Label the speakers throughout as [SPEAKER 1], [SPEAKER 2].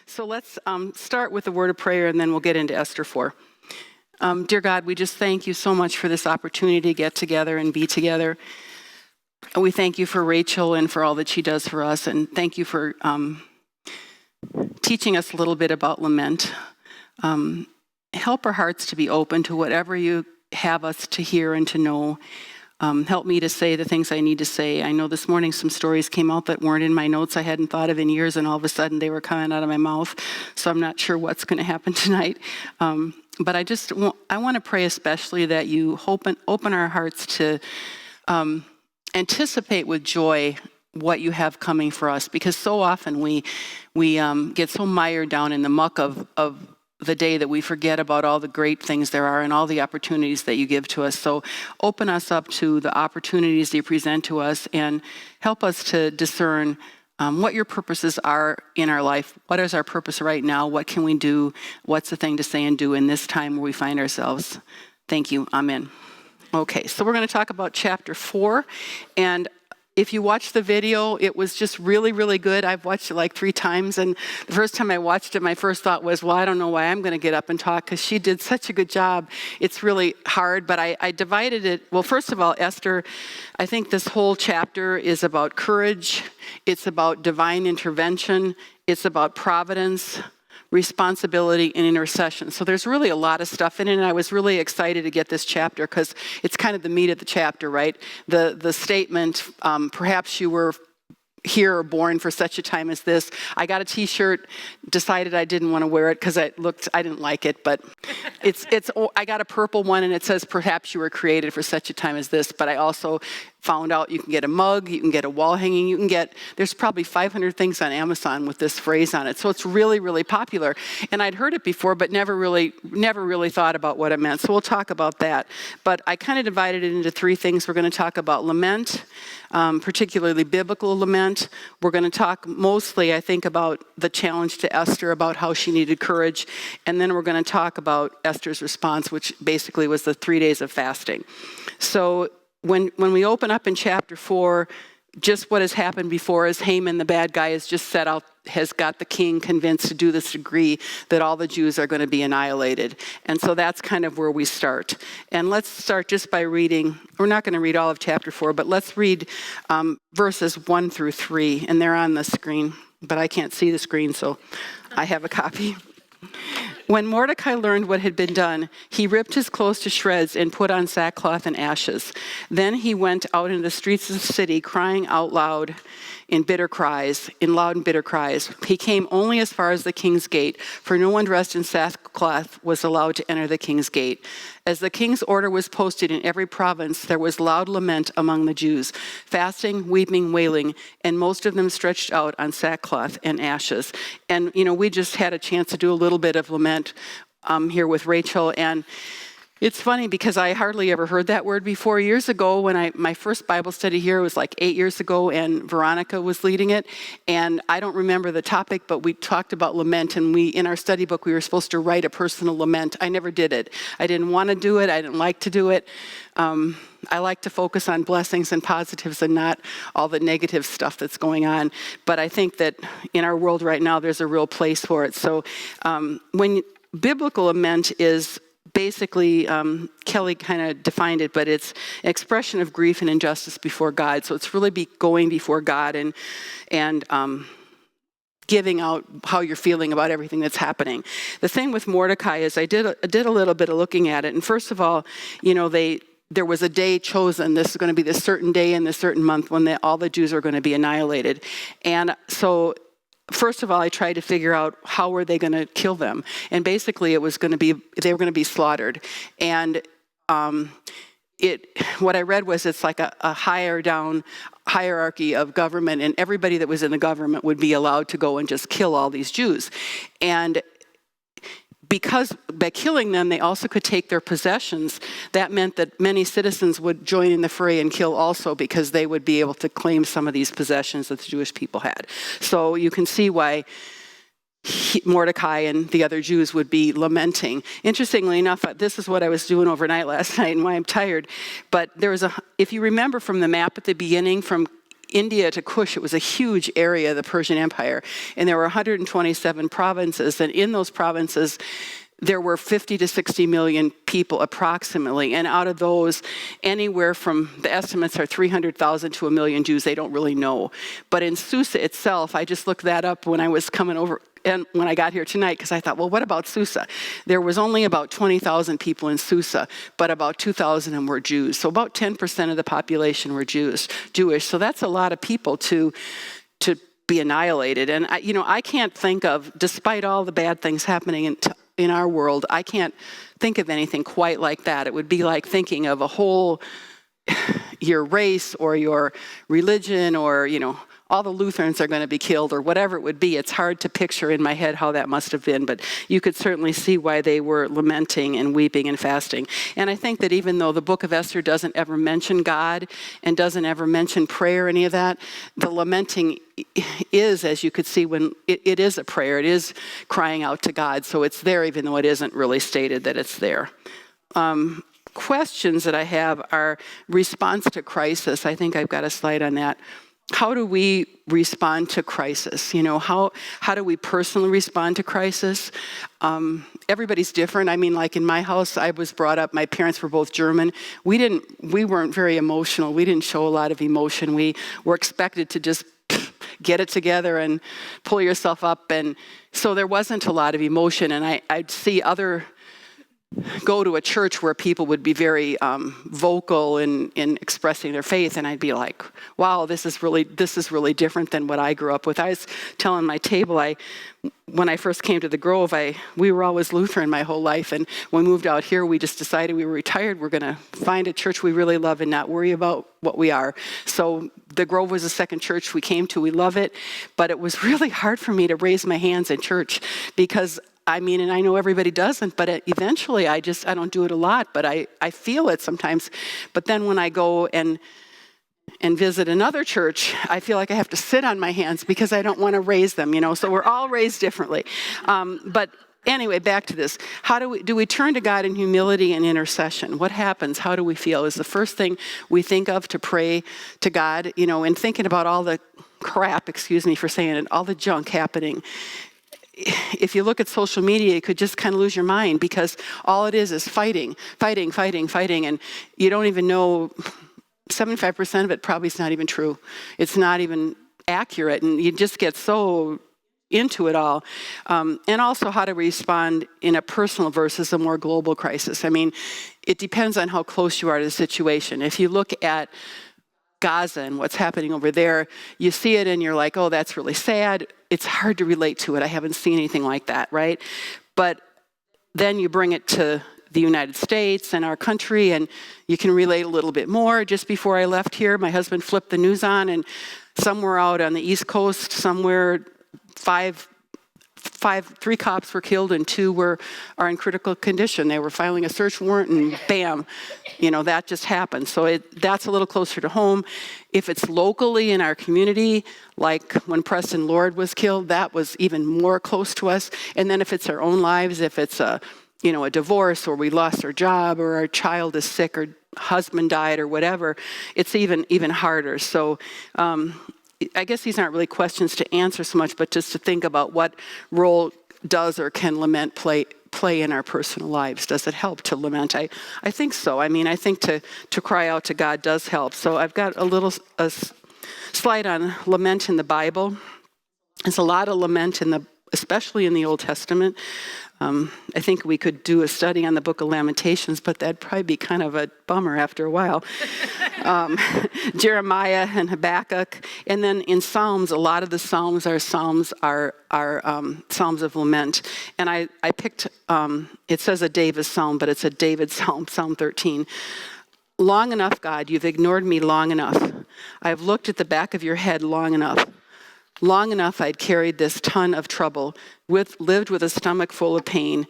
[SPEAKER 1] So let's start with a word of prayer, and then we'll get into Esther 4. Dear God, we just thank you so much for this opportunity to get together and be together. And we thank you for Rachel and for all that she does for us. And thank you for teaching us a little bit about lament. Help our hearts to be open to whatever you have us to hear and to know. Help me to say the things I need to say. I know this morning some stories came out that weren't in my notes I hadn't thought of in years, and all of a sudden they were coming out of my mouth. So I'm not sure what's going to happen tonight. But I want to pray especially that you open our hearts to anticipate with joy what you have coming for us, because so often we get so mired down in the muck of the day that we forget about all the great things there are and all the opportunities that you give to us. So open us up to the opportunities that you present to us and help us to discern what your purposes are in our life. What is our purpose right now? What can we do? What's the thing to say and do in this time where we find ourselves? Thank you. Amen. Okay, so we're going to talk about chapter 4. And if you watch the video, it was just really, really good. I've watched it like 3 times. And the first time I watched it, my first thought was, well, I don't know why I'm going to get up and talk, because she did such a good job. It's really hard, but I divided it. Well, first of all, Esther, I think this whole chapter is about courage. It's about divine intervention. It's about providence, responsibility, and intercession. So there's really a lot of stuff in it, and I was really excited to get this chapter because it's kind of the meat of the chapter, right? The statement, perhaps you were here or born for such a time as this. I got a t-shirt, decided I didn't want to wear it because I didn't like it, but I got a purple one, and it says, perhaps you were created for such a time as this. But I also found out you can get a mug, you can get a wall hanging, there's probably 500 things on Amazon with this phrase on it. So it's really, really popular. And I'd heard it before, but never really thought about what it meant. So we'll talk about that. But I kind of divided it into 3 things. We're going to talk about lament, particularly biblical lament. We're going to talk mostly, I think, about the challenge to Esther, about how she needed courage. And then we're going to talk about Esther's response, which basically was the 3 days of fasting. So when we open up in chapter 4, just what has happened before is Haman, the bad guy, has got the king convinced to do this decree that all the Jews are going to be annihilated. And so that's kind of where we start. And let's start just by reading. We're not going to read all of chapter 4, but let's read verses 1 through 3. And they're on the screen, but I can't see the screen, so I have a copy. When Mordecai learned what had been done, he ripped his clothes to shreds and put on sackcloth and ashes. Then he went out in the streets of the city, crying out loud in loud and bitter cries. He came only as far as the king's gate, for no one dressed in sackcloth was allowed to enter the king's gate. As the king's order was posted in every province, there was loud lament among the Jews, fasting, weeping, wailing, and most of them stretched out on sackcloth and ashes. And, we just had a chance to do a little bit of lament here with Rachel, and it's funny because I hardly ever heard that word before. Years ago, when my first Bible study here was like 8 years ago, and Veronica was leading it, and I don't remember the topic, but we talked about lament, and in our study book, we were supposed to write a personal lament. I never did it. I didn't want to do it. I didn't like to do it. I like to focus on blessings and positives and not all the negative stuff that's going on. But I think that in our world right now, there's a real place for it. So when biblical lament is basically, Kelly kind of defined it, but it's an expression of grief and injustice before God. So it's really going before God and giving out how you're feeling about everything that's happening. The thing with Mordecai is I did a little bit of looking at it. And first of all, there was a day chosen. This is going to be this certain day in this certain month when all the Jews are going to be annihilated. And so first of all, I tried to figure out how were they going to kill them. And basically they were going to be slaughtered. And what I read was it's like a higher down hierarchy of government, and everybody that was in the government would be allowed to go and just kill all these Jews. And because by killing them, they also could take their possessions. That meant that many citizens would join in the fray and kill also, because they would be able to claim some of these possessions that the Jewish people had. So you can see why Mordecai and the other Jews would be lamenting. Interestingly enough, this is what I was doing overnight last night and why I'm tired. But if you remember from the map at the beginning, from India to Kush, it was a huge area, the Persian Empire, and there were 127 provinces, and in those provinces, there were 50 to 60 million people approximately, and out of those, anywhere from, the estimates are 300,000 to 1 million Jews. They don't really know. But in Susa itself, I just looked that up when I was coming over, and when I got here tonight, because I thought, well, what about Susa? There was only about 20,000 people in Susa, but about 2,000 of them were Jews. So about 10% of the population were Jewish. So that's a lot of people to be annihilated. And I can't think of, despite all the bad things happening in our world, I can't think of anything quite like that. It would be like thinking of a whole, your race or your religion or, all the Lutherans are going to be killed or whatever it would be. It's hard to picture in my head how that must have been, but you could certainly see why they were lamenting and weeping and fasting. And I think that even though the book of Esther doesn't ever mention God and doesn't ever mention prayer, any of that, the lamenting is, as you could see, when it is a prayer, it is crying out to God. So it's there even though it isn't really stated that it's there. Questions that I have are response to crisis. I think I've got a slide on that. How do we respond to crisis? How do we personally respond to crisis? Everybody's different. I mean, like in my house, I was brought up, my parents were both German. We weren't very emotional. We didn't show a lot of emotion. We were expected to just get it together and pull yourself up. And so there wasn't a lot of emotion. And I'd see go to a church where people would be very vocal in expressing their faith, and I'd be like, wow, this is really different than what I grew up with. I was telling my table, when I first came to the Grove, we were always Lutheran my whole life, and when we moved out here, we just decided we were retired, we're going to find a church we really love and not worry about what we are. So the Grove was the second church we came to. We love it, but it was really hard for me to raise my hands in church because and I know everybody doesn't, but eventually I don't do it a lot, but I feel it sometimes. But then when I go and visit another church, I feel like I have to sit on my hands because I don't want to raise them, so we're all raised differently. But anyway, back to this. How do we turn to God in humility and intercession? What happens? How do we feel? Is the first thing we think of to pray to God, and thinking about all the crap, excuse me for saying it, all the junk happening. If you look at social media, you could just kind of lose your mind because all it is fighting, and you don't even know, 75% of it probably is not even true. It's not even accurate, and you just get so into it all. And also how to respond in a personal versus a more global crisis. It depends on how close you are to the situation. If you look at Gaza and what's happening over there, you see it and you're like, oh, that's really sad. It's hard to relate to it. I haven't seen anything like that, right? But then you bring it to the United States and our country, and you can relate a little bit more. Just before I left here, my husband flipped the news on, and somewhere out on the East Coast, three cops were killed and two are in critical condition. They were filing a search warrant and bam, that just happened. So that's a little closer to home. If it's locally in our community, like when Preston Lord was killed, that was even more close to us. And then if it's our own lives, if it's a divorce or we lost our job or our child is sick or husband died or whatever, it's even harder. So, I guess these aren't really questions to answer so much, but just to think about what role does or can lament play in our personal lives. Does it help to lament? I think so. I think to cry out to God does help. So I've got a slide on lament in the Bible. There's a lot of lament especially in the Old Testament. I think we could do a study on the book of Lamentations, but that'd probably be kind of a bummer after a while. Jeremiah and Habakkuk. And then in Psalms, a lot of the Psalms are Psalms of lament. And I picked, it says a David Psalm, but it's a David Psalm, Psalm 13. Long enough, God, you've ignored me long enough. I've looked at the back of your head long enough. Long enough I'd carried this ton of trouble, lived with a stomach full of pain.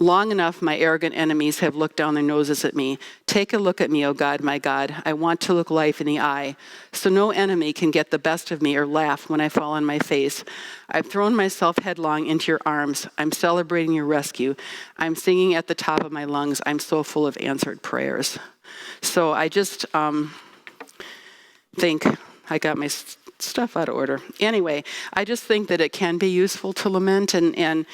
[SPEAKER 1] Long enough my arrogant enemies have looked down their noses at me. Take a look at me, O God, my God. I want to look life in the eye, so no enemy can get the best of me or laugh when I fall on my face. I've thrown myself headlong into your arms. I'm celebrating your rescue. I'm singing at the top of my lungs. I'm so full of answered prayers. So I just think I got my stuff out of order. Anyway, I just think that it can be useful to lament and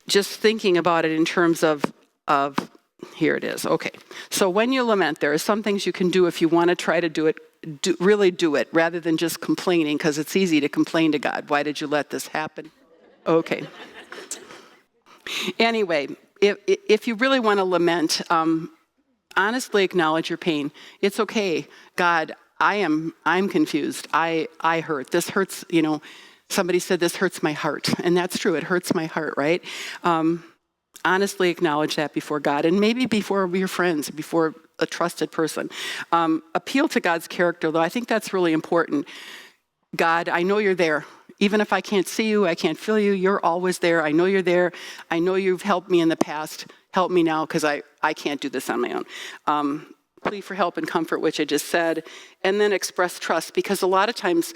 [SPEAKER 1] just thinking about it in terms of here it is. Okay. So when you lament, there are some things you can do if you want to try to do it, really do it, rather than just complaining, because it's easy to complain to God. Why did you let this happen? Okay. Anyway, if you really want to lament, honestly acknowledge your pain. It's okay. God, I'm confused. I hurt. This hurts, somebody said this hurts my heart. And that's true. It hurts my heart, right? Honestly acknowledge that before God, and maybe before your friends, before a trusted person. Appeal to God's character, though. I think that's really important. God, I know you're there. Even if I can't see you, I can't feel you, you're always there. I know you're there. I know you've helped me in the past. Help me now, because I can't do this on my own. Plea for help and comfort, which I just said. And then express trust, because a lot of times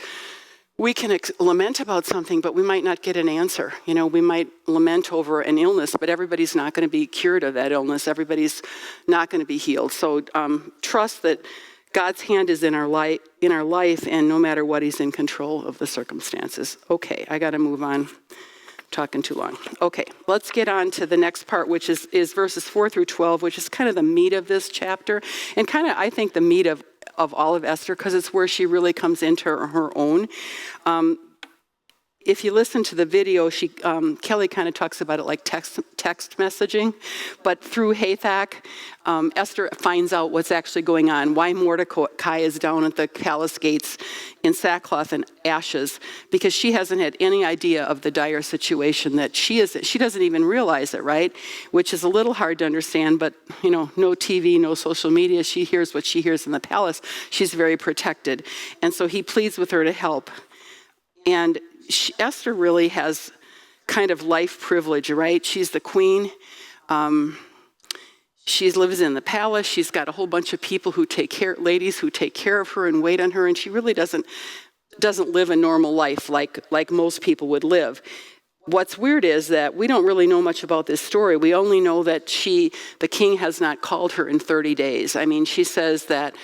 [SPEAKER 1] we can lament about something, but we might not get an answer. We might lament over an illness, but everybody's not going to be cured of that illness. Everybody's not going to be healed. So trust that God's hand is in our life, and no matter what, he's in control of the circumstances. Okay, I got to move on. Talking too long. Okay, let's get on to the next part, which is verses 4 through 12, which is kind of the meat of this chapter, and kind of, I think, the meat of all of Esther, because it's where she really comes into her own. If you listen to the video, Kelly kind of talks about it like text messaging, but through Hathach, Esther finds out what's actually going on, why Mordecai is down at the palace gates in sackcloth and ashes, because she hasn't had any idea of the dire situation that she doesn't even realize it, right? Which is a little hard to understand, but no TV, no social media. She hears what she hears in the palace. She's very protected. And so he pleads with her to help. And Esther really has kind of life privilege, right? She's the queen. She lives in the palace. She's got a whole bunch of people ladies who take care of her and wait on her, and she really doesn't live a normal life like most people would live. What's weird is that we don't really know much about this story. We only know that the king has not called her in 30 days. I mean, she says that,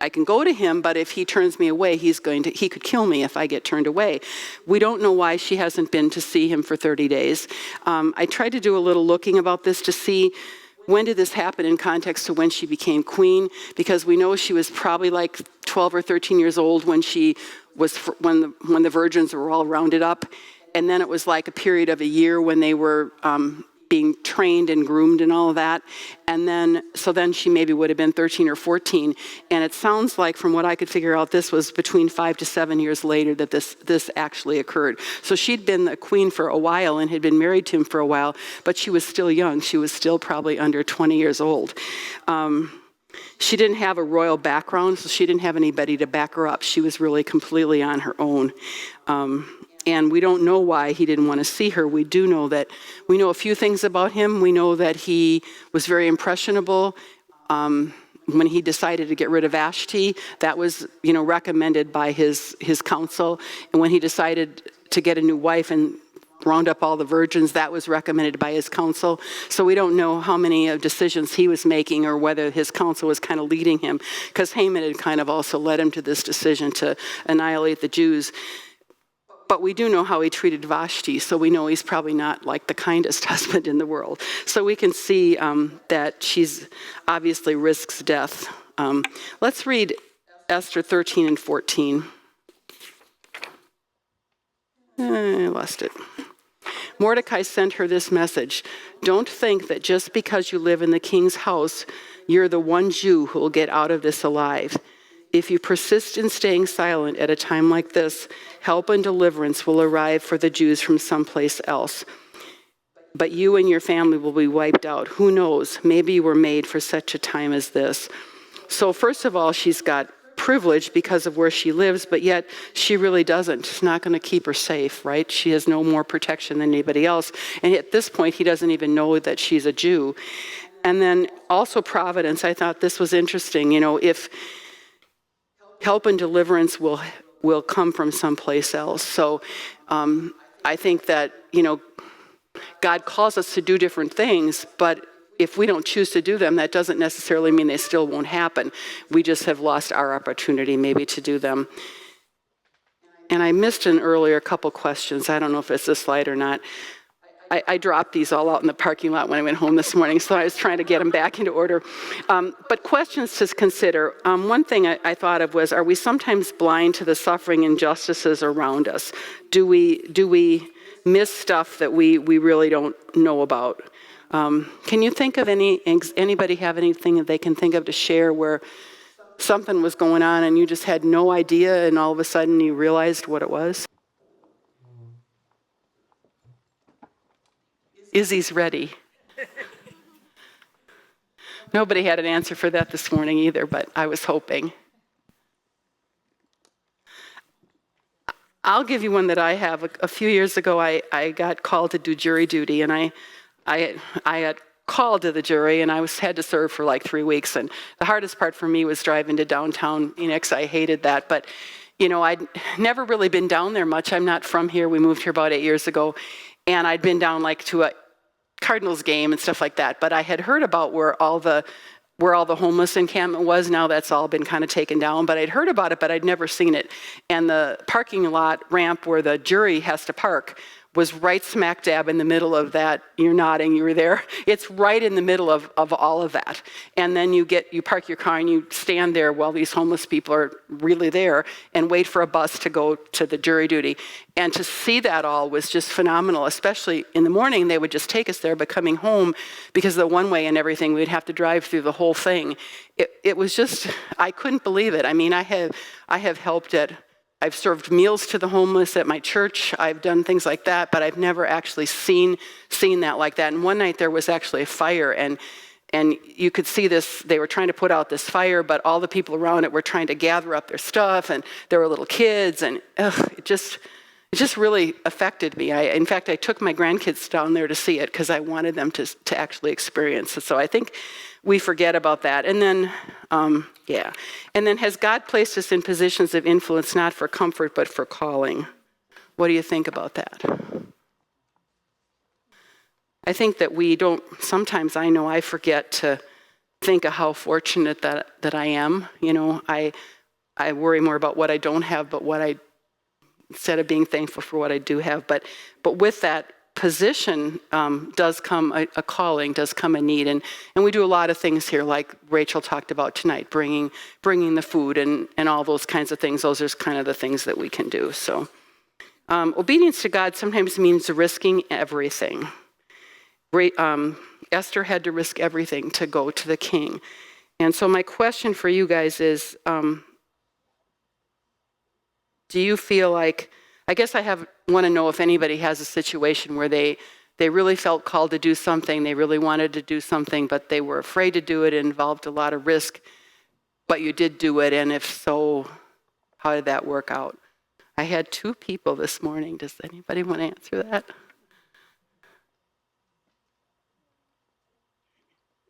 [SPEAKER 1] I can go to him, but if he turns me away, he could kill me if I get turned away. We don't know why she hasn't been to see him for 30 days. I tried to do a little looking about this to see when did this happen in context to when she became queen, because we know she was probably like 12 or 13 years old when when the virgins were all rounded up. And then it was like a period of a year when they were being trained and groomed and all of that. And then she maybe would have been 13 or 14. And it sounds like, from what I could figure out, this was between 5 to 7 years later that this actually occurred. So she'd been the queen for a while and had been married to him for a while, but she was still young. She was still probably under 20 years old. She didn't have a royal background, so she didn't have anybody to back her up. She was really completely on her own. And we don't know why he didn't want to see her. We know a few things about him. We know that he was very impressionable. When he decided to get rid of Vashti, that was, recommended by his council. And when he decided to get a new wife and round up all the virgins, that was recommended by his council. So we don't know how many decisions he was making or whether his council was kind of leading him, because Haman had kind of also led him to this decision to annihilate the Jews. But we do know how he treated Vashti, so we know he's probably not like the kindest husband in the world. So we can see that she's obviously risks death. Let's read Esther 13 and 14. I lost it. Mordecai sent her this message: "Don't think that just because you live in the king's house, you're the one Jew who will get out of this alive. If you persist in staying silent at a time like this, help and deliverance will arrive for the Jews from someplace else. But you and your family will be wiped out. Who knows? Maybe you were made for such a time as this." So first of all, she's got privilege because of where she lives, but yet she really doesn't. It's not going to keep her safe, right? She has no more protection than anybody else. And at this point, he doesn't even know that she's a Jew. And then also providence. I thought this was interesting. If help and deliverance will come from someplace else. So I think that, God calls us to do different things, but if we don't choose to do them, that doesn't necessarily mean they still won't happen. We just have lost our opportunity maybe to do them. And I missed an earlier couple questions. I don't know if it's this slide or not. I dropped these all out in the parking lot when I went home this morning, so I was trying to get them back into order. But questions to consider. One thing I thought of was, are we sometimes blind to the suffering and injustices around us? Do we miss stuff that we really don't know about? Can you think of anybody have anything that they can think of to share where something was going on and you just had no idea and all of a sudden you realized what it was? Izzy's ready. Nobody had an answer for that this morning either, but I was hoping. I'll give you one that I have. A few years ago, I got called to do jury duty, and I got called to the jury, and I had to serve for like 3 weeks. And the hardest part for me was driving to downtown Phoenix. I hated that, but I'd never really been down there much. I'm not from here. We moved here about 8 years ago, and I'd been down like to a Cardinals game and stuff like that. But I had heard about where all the homeless encampment was. Now that's all been kind of taken down, but I'd heard about it, but I'd never seen it. And the parking lot ramp where the jury has to park was right smack dab in the middle of that. You're nodding, you were there. It's right in the middle of all of that. And then you park your car and you stand there while these homeless people are really there and wait for a bus to go to the jury duty. And to see that all was just phenomenal, especially in the morning. They would just take us there, but coming home, because of the one way and everything, we'd have to drive through the whole thing. It was just, I couldn't believe it. I mean, I have helped I've served meals to the homeless at my church. I've done things like that, but I've never actually seen that like that. And one night there was actually a fire, and you could see this. They were trying to put out this fire, but all the people around it were trying to gather up their stuff, and there were little kids, and it just really affected me. In fact, I took my grandkids down there to see it because I wanted them to actually experience it. So I think we forget about that. And then, And then, has God placed us in positions of influence not for comfort but for calling? What do you think about that? I think that we don't, sometimes I know I forget to think of how fortunate that I am. I worry more about what I don't have, but instead of being thankful for what I do have. But with that position does come a calling, does come a need. And we do a lot of things here, like Rachel talked about tonight, bringing the food and all those kinds of things. Those are kind of the things that we can do. So obedience to God sometimes means risking everything. Esther had to risk everything to go to the king. And so my question for you guys is, do you feel like, I guess want to know if anybody has a situation where they really felt called to do something, they really wanted to do something, but they were afraid to do it. It involved a lot of risk, but you did do it, and if so, how did that work out? I had 2 people this morning. Does anybody want to answer that?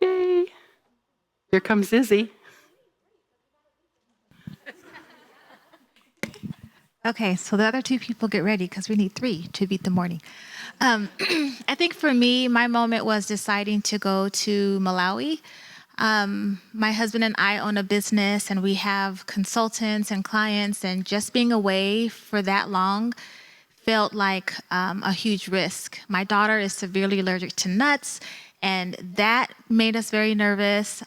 [SPEAKER 1] Yay! Here comes Izzy.
[SPEAKER 2] Okay, so the other 2 people get ready because we need 3 to beat the morning. I think for me, my moment was deciding to go to Malawi. My husband and I own a business, and we have consultants and clients, and just being away for that long felt like a huge risk. My daughter is severely allergic to nuts, and that made us very nervous.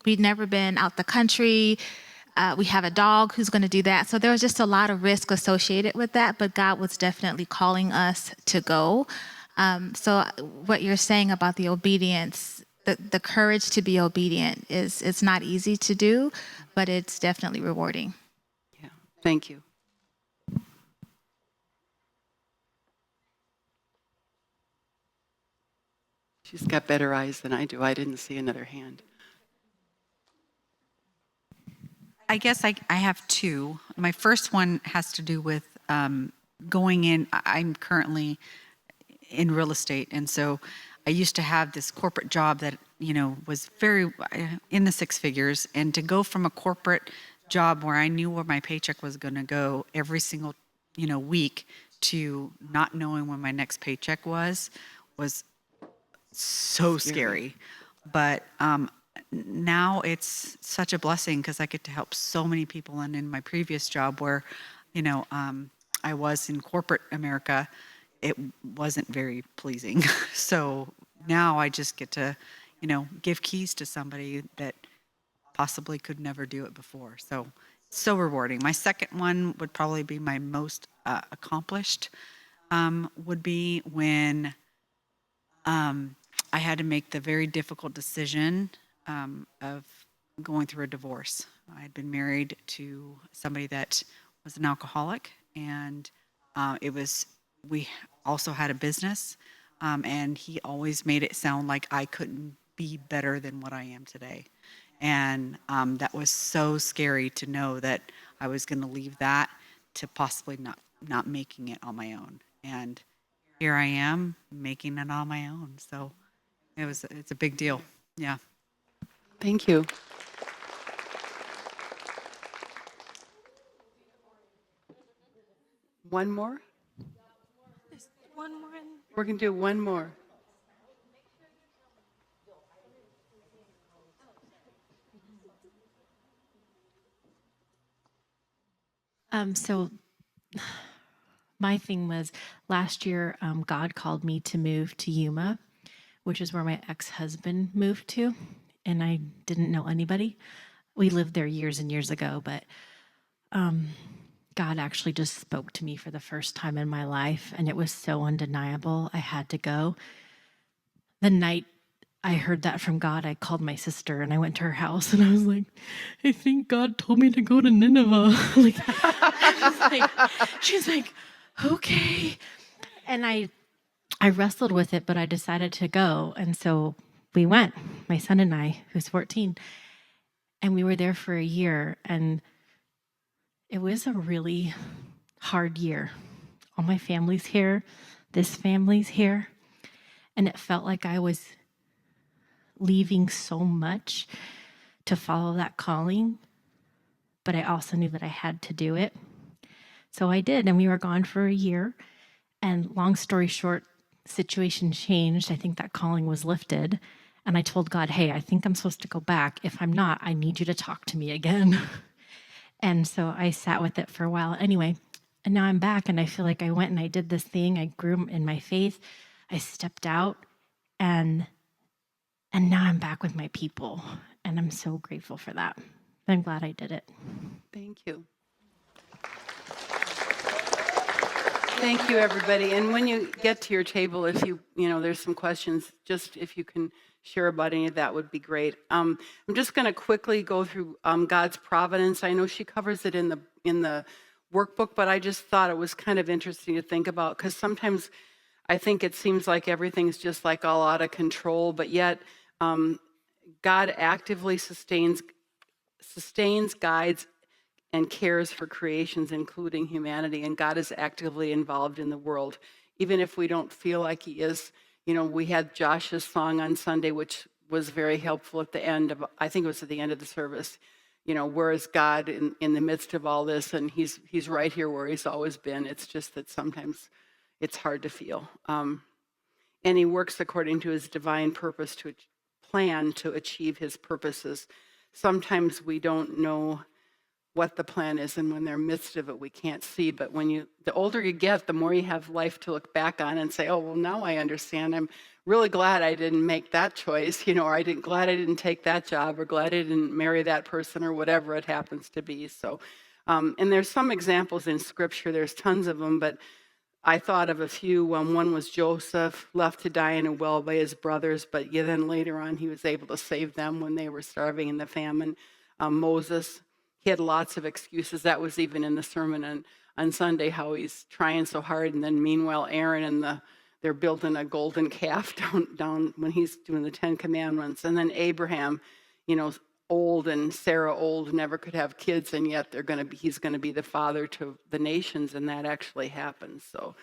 [SPEAKER 2] We'd never been out the country. We have a dog who's going to do that. So there was just a lot of risk associated with that, but God was definitely calling us to go. So what you're saying about the obedience, the courage to be obedient it's not easy to do, but it's definitely rewarding.
[SPEAKER 1] Yeah, thank you. She's got better eyes than I do. I didn't see another hand.
[SPEAKER 3] I guess I have 2. My first one has to do with going in. I'm currently in real estate, and so I used to have this corporate job that was very in the 6 figures, and to go from a corporate job where I knew where my paycheck was going to go every single week to not knowing when my next paycheck was so scary. But now it's such a blessing because I get to help so many people. And in my previous job where, I was in corporate America, it wasn't very pleasing. So now I just get to, give keys to somebody that possibly could never do it before. So so rewarding. My second one would probably be my most accomplished, would be when I had to make the very difficult decision of going through a divorce. I had been married to somebody that was an alcoholic, and we also had a business, and he always made it sound like I couldn't be better than what I am today. And that was so scary to know that I was going to leave that to possibly not making it on my own. And here I am making it on my own. So it's a big deal. Yeah.
[SPEAKER 1] Thank you. One more?
[SPEAKER 4] One more.
[SPEAKER 1] We're going to do one more.
[SPEAKER 4] So my thing was last year, God called me to move to Yuma, which is where my ex-husband moved to, and I didn't know anybody. We lived there years and years ago, but God actually just spoke to me for the first time in my life, and it was so undeniable. I had to go. The night I heard that from God, I called my sister and I went to her house and I was like, I think God told me to go to Nineveh. She's like, okay. And I wrestled with it, but I decided to go. And so we went, my son and I, who's 14, and we were there for a year. And it was a really hard year. All my family's here. This family's here. And it felt like I was leaving so much to follow that calling, but I also knew that I had to do it. So I did, and we were gone for a year. And long story short, situation changed. I think that calling was lifted. And I told God, hey, I think I'm supposed to go back. If I'm not, I need you to talk to me again. And so I sat with it for a while anyway. And now I'm back, and I feel like I went and I did this thing. I grew in my faith. I stepped out, and now I'm back with my people, and I'm so grateful for that. I'm glad I did it.
[SPEAKER 1] Thank you. Thank you, everybody. And when you get to your table, if there's some questions, just if you can share about any of that would be great. I'm just going to quickly go through God's providence. I know she covers it in the workbook, but I just thought it was kind of interesting to think about because sometimes I think it seems like everything's just like all out of control, but yet God actively sustains, guides, and cares for creations, including humanity, and God is actively involved in the world, even if we don't feel like he is. We had Josh's song on Sunday, which was very helpful at the end of, I think it was at the end of the service. Where is God in the midst of all this? And he's right here where he's always been. It's just that sometimes it's hard to feel. And he works according to his divine purpose to plan to achieve his purposes. Sometimes we don't know what the plan is, and when they're midst of it, we can't see. But the older you get, the more you have life to look back on and say, oh, well, now I understand. I'm really glad I didn't make that choice, or glad I didn't take that job, or glad I didn't marry that person, or whatever it happens to be. So, and there's some examples in Scripture. There's tons of them, but I thought of a few. One was Joseph, left to die in a well by his brothers, but then later on he was able to save them when they were starving in the famine. Moses, he had lots of excuses. That was even in the sermon on Sunday, how he's trying so hard. And then meanwhile, Aaron and they're building a golden calf down when he's doing the 10 Commandments. And then Abraham, old, and Sarah old, never could have kids, and yet he's going to be the father to the nations, and that actually happened. So,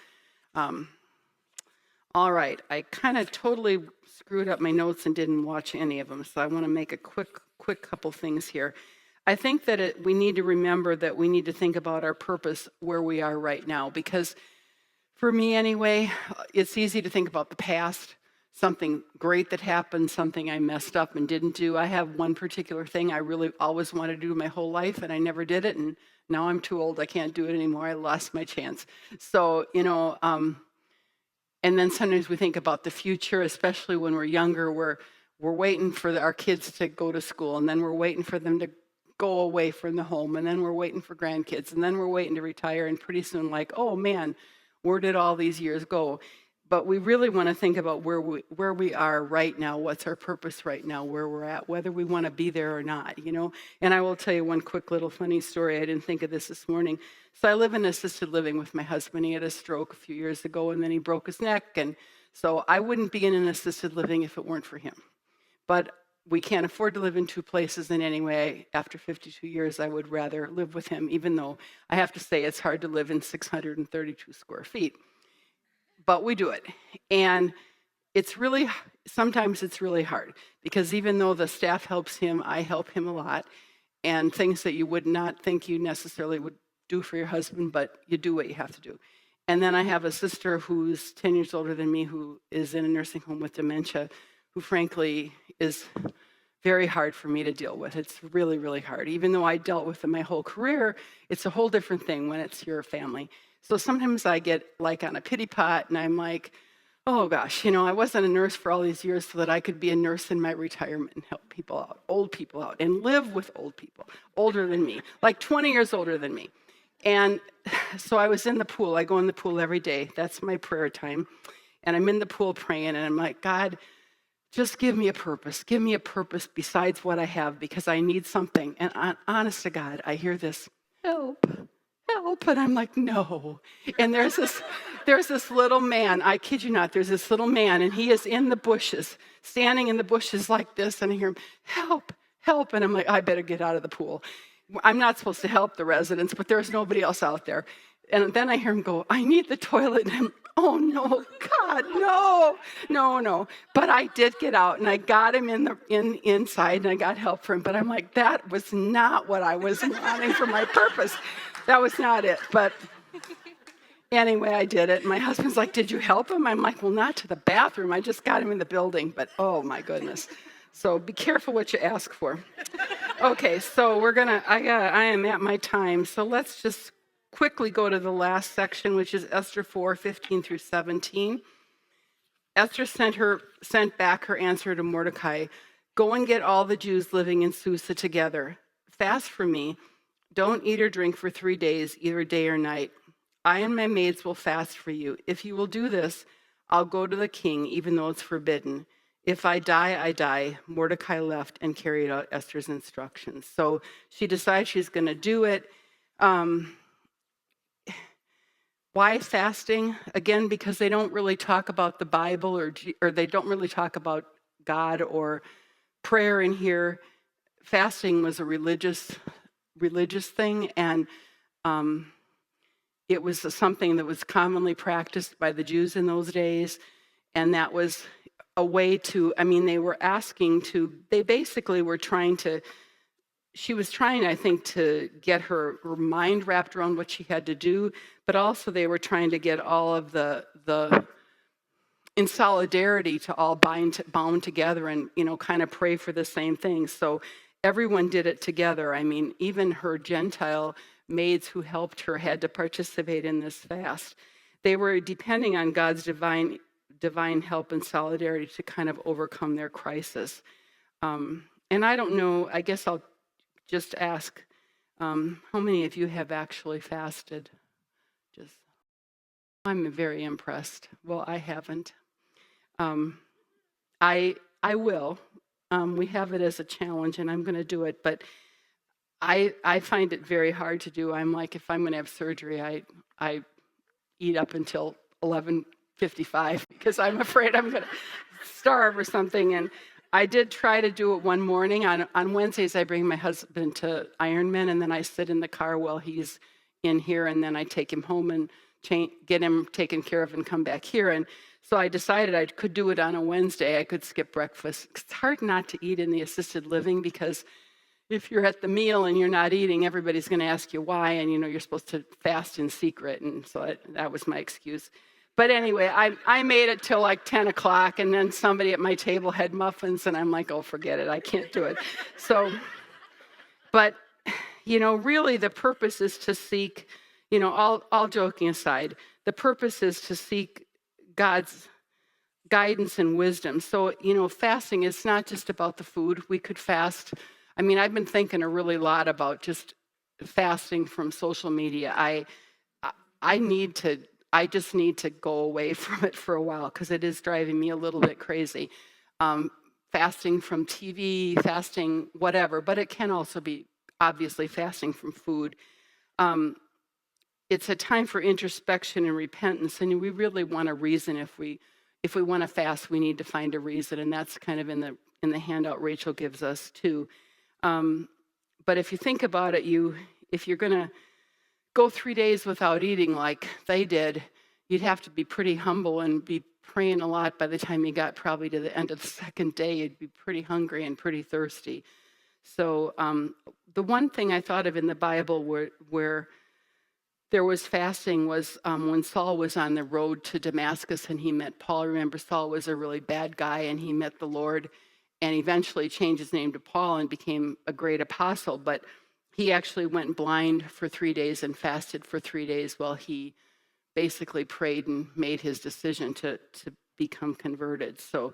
[SPEAKER 1] all right, I kind of totally screwed up my notes and didn't watch any of them, so I want to make a quick couple things here. I think that we need to remember that we need to think about our purpose where we are right now, because for me anyway, it's easy to think about the past, something great that happened, something I messed up and didn't do. I have one particular thing I really always wanted to do my whole life, and I never did it. And now I'm too old. I can't do it anymore. I lost my chance. So, and then sometimes we think about the future, especially when we're younger. We're waiting for our kids to go to school, and then we're waiting for them to go away from the home, and then we're waiting for grandkids, and then we're waiting to retire, and pretty soon, like, oh man, where did all these years go? But we really want to think about where we are right now, what's our purpose right now, where we're at, whether we want to be there or not, And I will tell you one quick little funny story. I didn't think of this morning. So I live in assisted living with my husband. He had a stroke a few years ago, and then he broke his neck. And so I wouldn't be in an assisted living if it weren't for him. But we can't afford to live in two places. And anyway, after 52 years, I would rather live with him, even though I have to say it's hard to live in 632 square feet. But we do it. And sometimes it's really hard, because even though the staff helps him, I help him a lot, and things that you would not think you necessarily would do for your husband, but you do what you have to do. And then I have a sister who's 10 years older than me, who is in a nursing home with dementia, who frankly is very hard for me to deal with. It's really, really hard. Even though I dealt with it my whole career, it's a whole different thing when it's your family. So sometimes I get like on a pity pot, and I'm like, oh gosh, I wasn't a nurse for all these years so that I could be a nurse in my retirement and help people out, old people out, and live with old people, older than me, like 20 years older than me. And so I was in the pool. I go in the pool every day. That's my prayer time. And I'm in the pool praying, and I'm like, God, just give me a purpose. Give me a purpose besides what I have, because I need something. And honest to God, I hear this, help. And I'm like, no. And there's this little man, I kid you not, there's this little man, and he is in the bushes, standing in the bushes like this, and I hear him, help. And I'm like, I better get out of the pool. I'm not supposed to help the residents, but there's nobody else out there. And then I hear him go, I need the toilet. And I'm, oh no, God, no. But I did get out, and I got him inside, and I got help for him. But I'm like, that was not what I was wanting for my purpose. That was not it. But anyway, I did it. My husband's like, did you help him? I'm like, well, not to the bathroom. I just got him in the building. But oh my goodness. So be careful what you ask for. Okay, so I am at my time. So let's just quickly go to the last section, which is Esther 4:15 through 17. Esther sent back her answer to Mordecai. Go and get all the Jews living in Susa together. Fast for me. Don't eat or drink for 3 days, either day or night. I and my maids will fast for you. If you will do this, I'll go to the king, even though it's forbidden. If I die, I die. Mordecai left and carried out Esther's instructions. So she decides she's going to do it. Why fasting? Again, because they don't really talk about the Bible, or they don't really talk about God or prayer in here. Fasting was a religious thing, and it was something that was commonly practiced by the Jews in those days, and that was a way to, they basically were trying to, she was trying, I think, to get her mind wrapped around what she had to do, but also they were trying to get all of the in solidarity to all bound together and, kind of pray for the same thing. So everyone did it together. I mean, even her Gentile maids who helped her had to participate in this fast. They were depending on God's divine help and solidarity to kind of overcome their crisis. And I don't know, I guess I'll just ask, how many of you have actually fasted? I'm very impressed. Well, I haven't. I will. We have it as a challenge, and I'm going to do it, but I find it very hard to do. I'm like, if I'm going to have surgery, I eat up until 11:55 because I'm afraid I'm going to starve or something. And I did try to do it one morning. On Wednesdays, I bring my husband to Ironman, and then I sit in the car while he's in here, and then I take him home and get him taken care of and come back here. And so I decided I could do it on a Wednesday. I could skip breakfast. It's hard not to eat in the assisted living because if you're at the meal and you're not eating, everybody's going to ask you why, and you're supposed to fast in secret. And so that was my excuse. But anyway, I made it till like 10 o'clock, and then somebody at my table had muffins, and I'm like, oh, forget it, I can't do it. So, but, really the purpose is to seek, all joking aside, the purpose is to seek God's guidance and wisdom. So, fasting is not just about the food. We could fast. I mean, I've been thinking a really lot about just fasting from social media. I just need to go away from it for a while because it is driving me a little bit crazy. Fasting from TV, fasting whatever, but it can also be obviously fasting from food. It's a time for introspection and repentance, and we really want a reason. If we want to fast, we need to find a reason, and that's kind of in the handout Rachel gives us too. But if you think about it, if you're going to go 3 days without eating like they did, you'd have to be pretty humble and be praying a lot. By the time you got probably to the end of the second day, you'd be pretty hungry and pretty thirsty. So the one thing I thought of in the Bible where there was fasting was when Saul was on the road to Damascus and he met Paul. Remember, Saul was a really bad guy, and he met the Lord and eventually changed his name to Paul and became a great apostle. But he actually went blind for 3 days and fasted for 3 days while he basically prayed and made his decision to become converted. So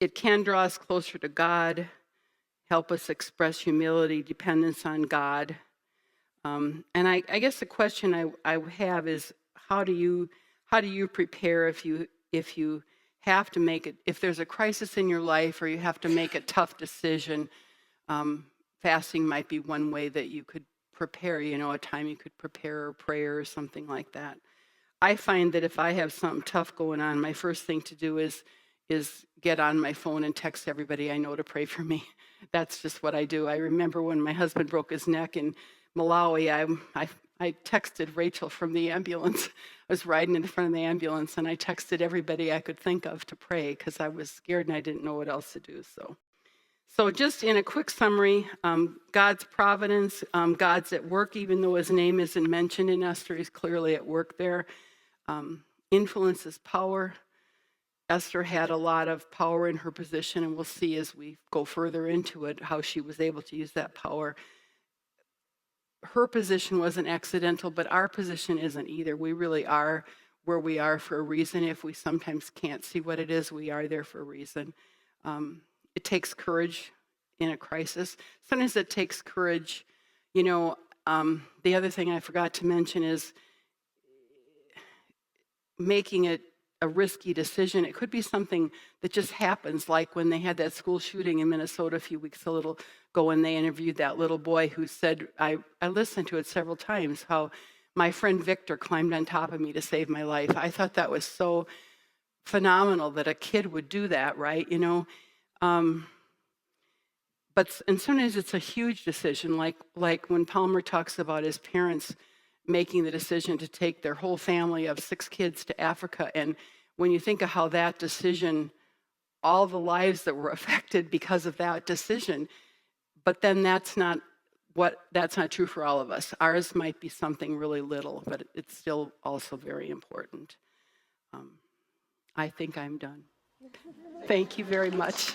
[SPEAKER 1] it can draw us closer to God, help us express humility, dependence on God. And I guess the question I have is, how do you prepare if you have to make it, if there's a crisis in your life or you have to make a tough decision? Fasting might be one way that you could prepare, a time you could prepare or prayer or something like that. I find that if I have something tough going on, my first thing to do is get on my phone and text everybody I know to pray for me. That's just what I do. I remember when my husband broke his neck in Malawi, I texted Rachel from the ambulance. I was riding in front of the ambulance, and I texted everybody I could think of to pray because I was scared and I didn't know what else to do. So just in a quick summary, God's providence, God's at work, even though his name isn't mentioned in Esther, he's clearly at work there. Influence is power. Esther had a lot of power in her position, and we'll see as we go further into it how she was able to use that power. Her position wasn't accidental, but our position isn't either. We really are where we are for a reason. If we sometimes can't see what it is, we are there for a reason. It takes courage in a crisis. Sometimes it takes courage. The other thing I forgot to mention is making it a risky decision. It could be something that just happens, like when they had that school shooting in Minnesota a few weeks ago, and they interviewed that little boy who said, I listened to it several times, how my friend Victor climbed on top of me to save my life. I thought that was so phenomenal that a kid would do that, right? But sometimes it's a huge decision, like when Palmer talks about his parents making the decision to take their whole family of 6 kids to Africa. And when you think of how that decision, all the lives that were affected because of that decision, but then that's not true for all of us. Ours might be something really little, but it's still also very important. I think I'm done. Thank you very much.